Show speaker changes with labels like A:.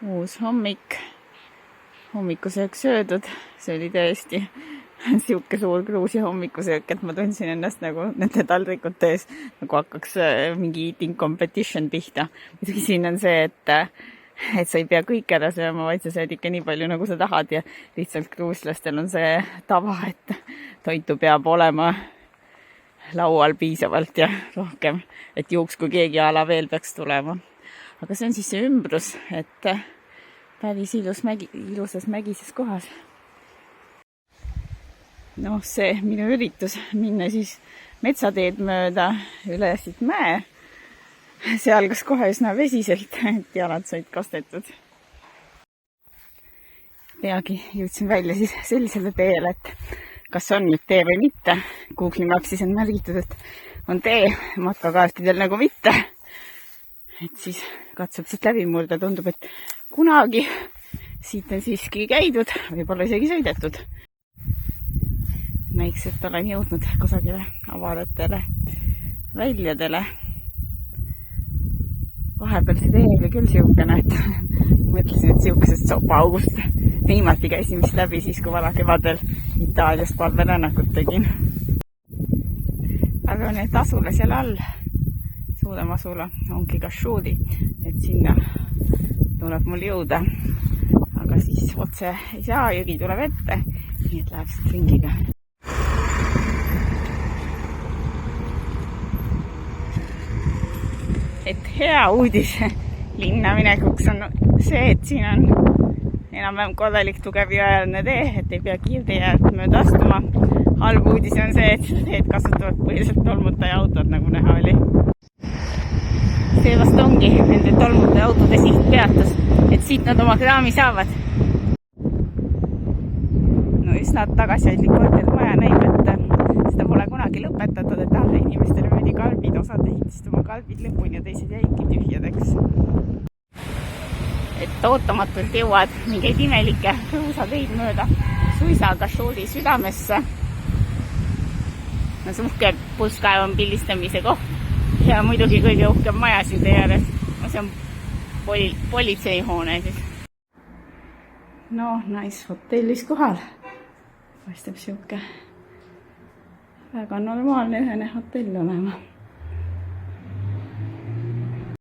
A: uus hommik, hommikusöök söödud, see oli tõesti siuke suur Gruusia hommikusöök, et ma tundsin ennast nagu nende taldrikute ees, nagu hakkaks mingi eating competition pihta. muidugi siin on see, et sa ei pea kõik ära sööma, vaid sa sööd ikka nii palju, nagu sa tahad ja lihtsalt gruuslastel on see tava, et toitu peab olema laual piisavalt ja rohkem, et juhuks, kui keegi ala veel peaks tulema. Aga see on siis see ümbrus, et päris ilusas mägises kohas. Noh, see minu üritus minna siis metsateed mööda üle siit mäe. See algas kohe üsna vesiselt, et jalad said kastetud. Peagi jõudsin välja siis sellisele teele, et kas on nüüd tee või mitte. Google Mapsis on märgitud, et on tee, matkakaartidel nagu mitte. Et siis katsub siit läbi murda, tundub, et kunagi siit on siiski käidud, võib-olla isegi sõidetud. Näiks, et olen jõudnud kusagile avaratele väljadele. Vahepeal see tee oli küll siukene, et mõtlesin, et siukesest sopaaugust viimati käisin vist läbi siis, kui vana kevadel Itaaliast palverännakut tegin. Aga need asula seal all, suurem asula ongi Kashuuli, et sinna tuleb mul jõuda. Aga siis otse ei saa, jõgi tuleb ette, nii et läheb siit ringiga. Et hea uudis linna minekuks on see, et siin on enam-vähem korralik tugev jõeäärne tee, et ei pea kiirteed mööda astuma. Halb uudis on see, et teed kasutavad põhiliselt tolmutaja autod, nagu näha oli. See vast ongi nende tolmutaja autode sihtpeatus, et siit nad oma kraami saavad. No üsna tagasihoidlik kortermaja näib, et seda pole kunagi lõpetatud, et alla inimestele möödi kalbid, osad ehitist oma kalbid lõpuni ja teised jäidki tühjadeks. Et ootamatult jõuad mingeid imelikke rõusateid mööda suisa Kashuuli südamesse. No see uhke pulskaev on pildistamise koht ja muidugi kõige uhkem maja siin tee ääres. No see on politseihoone siis. No, nice hotellis kohal. Paistab siuke väga normaalne ühene hotell olema.